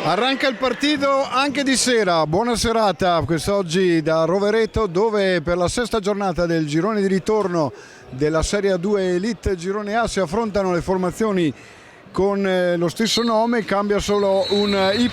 Arranca il partito anche di sera, buona serata quest'oggi da Rovereto, dove per la sesta giornata del girone di ritorno della Serie 2 Elite Girone A si affrontano le formazioni con lo stesso nome, cambia solo un Y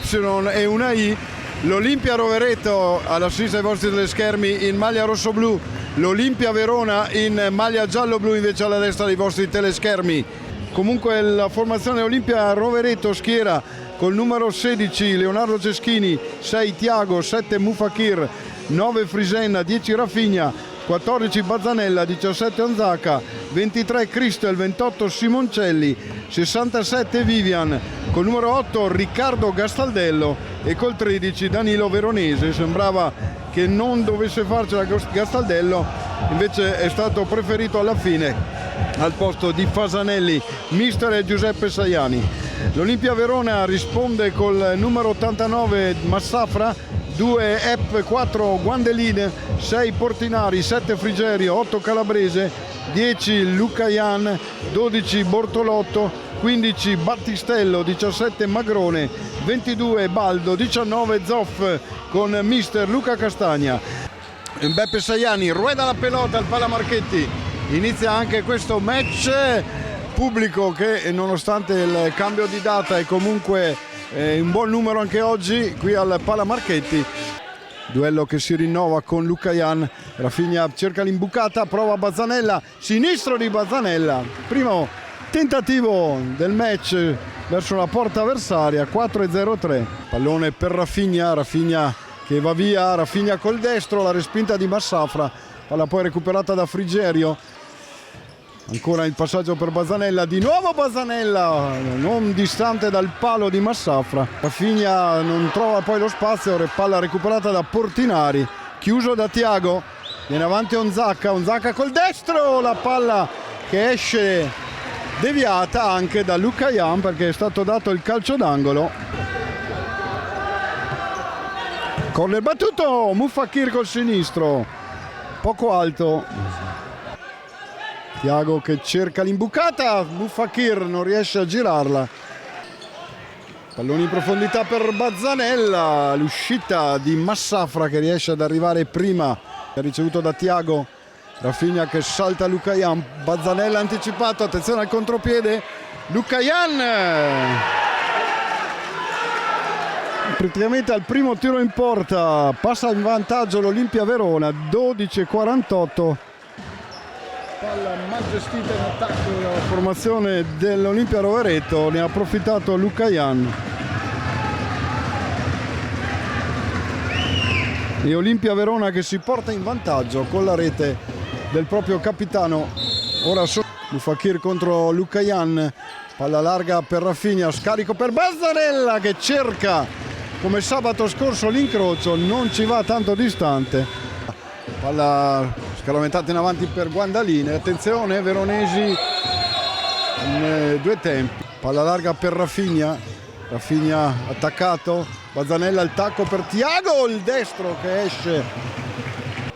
e una I. L'Olimpia Rovereto all'assista ai vostri teleschermi in maglia rosso-blu, l'Olimpia Verona in maglia giallo-blu invece alla destra dei vostri teleschermi. Comunque la formazione Olimpia Rovereto schiera col numero 16 Leonardo Ceschini, 6 Tiago, 7 Mufakir, 9 Frisenna, 10 Rafinha, 14 Bazzanella, 17 Onzaca, 23 Cristel, 28 Simoncelli, 67 Vivian, col numero 8 Riccardo Gastaldello e col 13 Danilo Veronese. Sembrava che non dovesse farcela Gastaldello, invece è stato preferito alla fine al posto di Fasanelli, mister Giuseppe Saiani. L'Olimpia Verona risponde col numero 89 Massafra, 2 Epp, 4 Guandelin, 6 Portinari, 7 Frigerio, 8 Calabrese, 10 Lucaian, 12 Bortolotto, 15 Battistello, 17 Magrone, 22 Baldo, 19 Zoff con mister Luca Castagna. Beppe Saiani rueda la pelota al Palamarchetti, inizia anche questo match. Pubblico che nonostante il cambio di data è comunque un buon numero anche oggi qui al Palamarchetti. Duello che si rinnova con Lucaian, Rafinha cerca l'imbucata, prova Bazzanella, sinistro di Bazzanella, primo tentativo del match verso la porta avversaria, 4-0-3. Pallone per Rafinha, Rafinha che va via, Rafinha col destro, la respinta di Massafra, palla poi recuperata da Frigerio. Ancora il passaggio per Bazzanella, di nuovo Bazzanella, non distante dal palo di Massafra. Rafinha non trova poi lo spazio, palla recuperata da Portinari, chiuso da Tiago, viene avanti Onzaca, Onzaca col destro, la palla che esce deviata anche da Lucaian perché è stato dato il calcio d'angolo. Corner battuto, Mufakir col sinistro, poco alto. Tiago che cerca l'imbucata, Mufakir non riesce a girarla. Pallone in profondità per Bazzanella, l'uscita di Massafra che riesce ad arrivare prima, è ricevuto da Tiago. Rafinha che salta Lucaian, Bazzanella anticipato, attenzione al contropiede, Lucaian! Praticamente al primo tiro in porta passa in vantaggio l'Olimpia Verona, 12-48. Palla mal gestita in attacco dalla formazione dell'Olimpia Rovereto, ne ha approfittato Lucaian. E Olimpia Verona che si porta in vantaggio con la rete del proprio capitano. Ora Mufakir contro Lucaian, palla larga per Rafinha, scarico per Bazzanella che cerca come sabato scorso l'incrocio, non ci va tanto distante. Palla scaramentata in avanti per Guandalin, attenzione Veronesi in due tempi, palla larga per Rafinha, Rafinha attaccato, Bazzanella il tacco per Tiago, il destro che esce,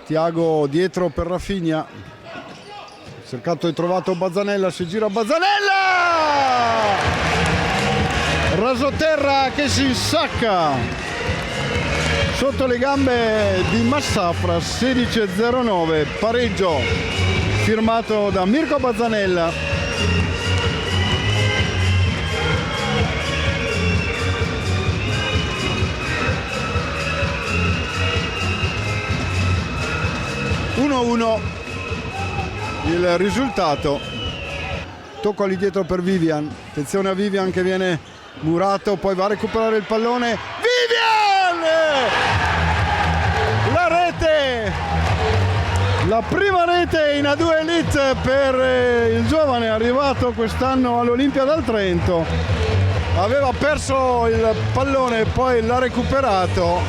Tiago dietro per Rafinha, cercato e trovato Bazzanella, si gira Bazzanella, rasoterra che si insacca sotto le gambe di Massafra, 16-09, pareggio firmato da Mirko Bazzanella. Il risultato. Tocco lì dietro per Vivian, attenzione a Vivian che viene murato, poi va a recuperare il pallone, la rete, la prima rete in A2 Elite per il giovane arrivato quest'anno all'Olimpia dal Trento. Aveva perso il pallone, poi l'ha recuperato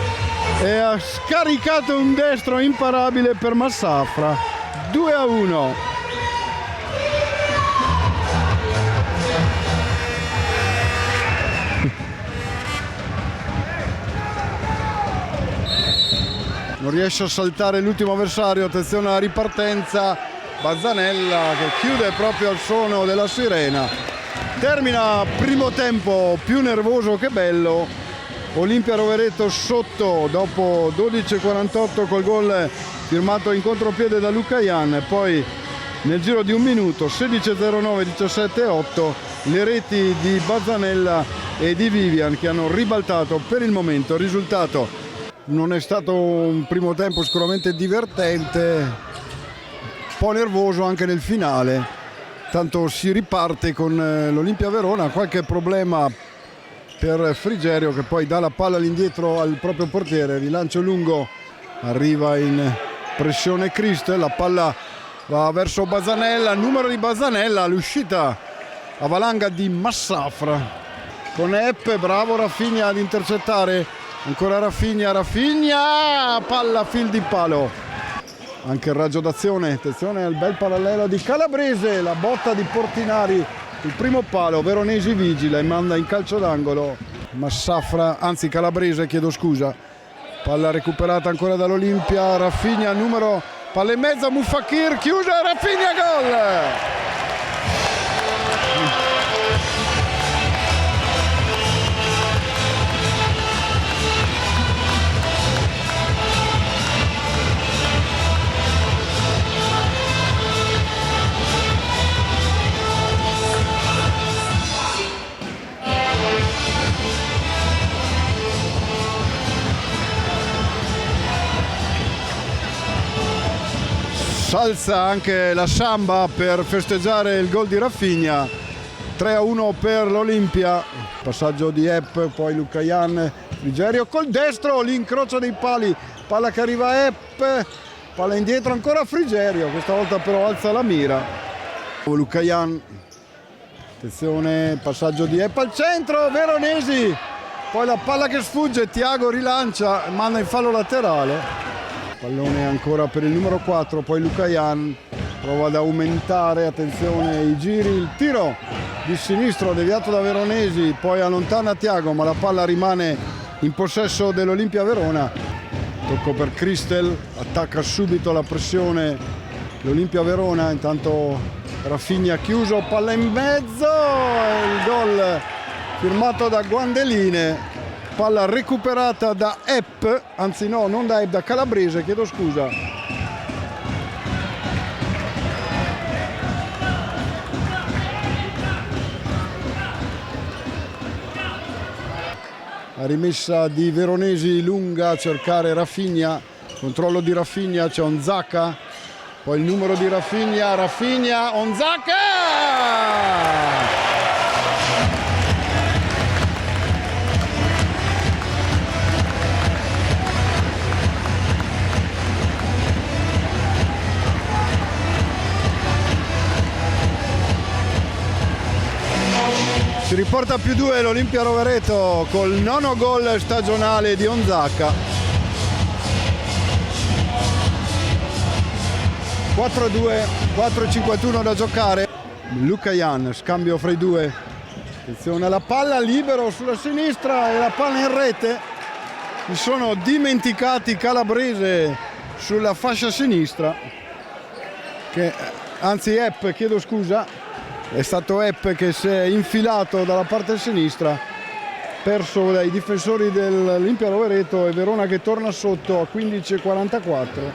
e ha scaricato un destro imparabile per Massafra. 2-1. Non riesce a saltare l'ultimo avversario, attenzione alla ripartenza, Bazzanella che chiude proprio al suono della sirena. Termina primo tempo più nervoso che bello, Olimpia Rovereto sotto dopo 12:48 col gol firmato in contropiede da Luca Jan, poi nel giro di un minuto 16:09, 17:8 le reti di Bazzanella e di Vivian che hanno ribaltato per il momento il risultato. Non è stato un primo tempo sicuramente divertente, un po' nervoso anche nel finale, tanto si riparte con l'Olimpia Verona. Qualche problema per Frigerio che poi dà la palla all'indietro al proprio portiere, rilancio lungo, arriva in pressione Christ, la palla va verso Bazzanella, numero di Bazzanella, l'uscita a valanga di Massafra con Epp, bravo Rafinha ad intercettare, ancora Rafinha, palla fil di palo, anche il raggio d'azione, attenzione al bel parallelo di Calabrese, la botta di Portinari, il primo palo, Veronesi vigila e manda in calcio d'angolo Massafra, anzi Calabrese, chiedo scusa, palla recuperata ancora dall'Olimpia, Rafinha numero, palla in mezzo, Mufakir, chiusa, Rafinha, gol! Salsa anche la samba per festeggiare il gol di Rafinha, 3-1 per l'Olimpia, passaggio di Epp, poi Luca Jan, Frigerio col destro, l'incrocio dei pali, palla che arriva a Epp, palla indietro ancora Frigerio, questa volta però alza la mira, Luca Jan, attenzione, passaggio di Epp al centro, Veronesi, poi la palla che sfugge, Thiago rilancia, manda in fallo laterale. Pallone ancora per il numero 4, poi Luca Jan prova ad aumentare, attenzione i giri, il tiro di sinistro deviato da Veronesi, poi allontana Thiago ma la palla rimane in possesso dell'Olimpia Verona. Tocco per Christel, attacca subito la pressione l'Olimpia Verona, intanto Rafinha chiuso, palla in mezzo e il gol firmato da Guandeline. Palla recuperata da Epp, anzi no, non da Epp, da Calabrese, chiedo scusa. La rimessa di Veronesi lunga a cercare Rafinha, controllo di Rafinha, c'è Onzaka, poi il numero di Rafinha, Onzaka! Si riporta a +2 l'Olimpia Rovereto col 9° gol stagionale di Onzaka. 4-2, 4-51 da giocare. Luca Jan, scambio fra i due. Attenzione alla palla, libero sulla sinistra e la palla in rete. Mi sono dimenticati Calabrese sulla fascia sinistra. Anzi Epp, chiedo scusa. È stato Epp che si è infilato dalla parte sinistra, perso dai difensori dell'Olimpia Rovereto e Verona che torna sotto a 15:44.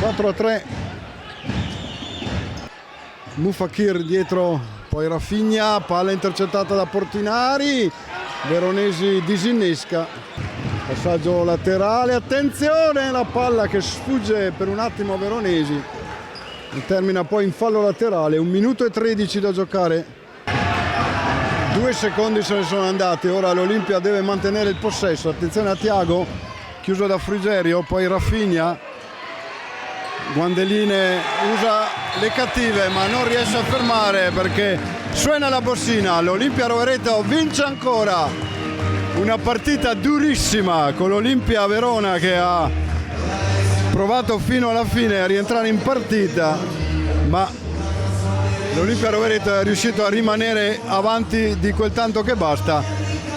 4-3. Mufakir dietro, poi Rafinha, palla intercettata da Portinari, Veronesi disinnesca. Passaggio laterale, attenzione, la palla che sfugge per un attimo a Veronesi e termina poi in fallo laterale, 1 minuto e 13 da giocare, 2 secondi se ne sono andati, ora l'Olimpia deve mantenere il possesso, attenzione a Thiago, chiuso da Frigerio, poi Rafinha, Guandeline usa le cattive ma non riesce a fermare perché suona la bossina, l'Olimpia Rovereto vince ancora. Una partita durissima con l'Olimpia Verona che ha provato fino alla fine a rientrare in partita, ma l'Olimpia Rovereto è riuscito a rimanere avanti di quel tanto che basta.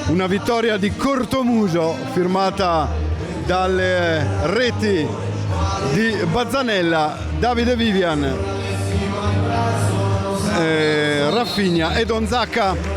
Una vittoria di cortomuso firmata dalle reti di Bazzanella, Davide Vivian, Raffigna e Don Zacca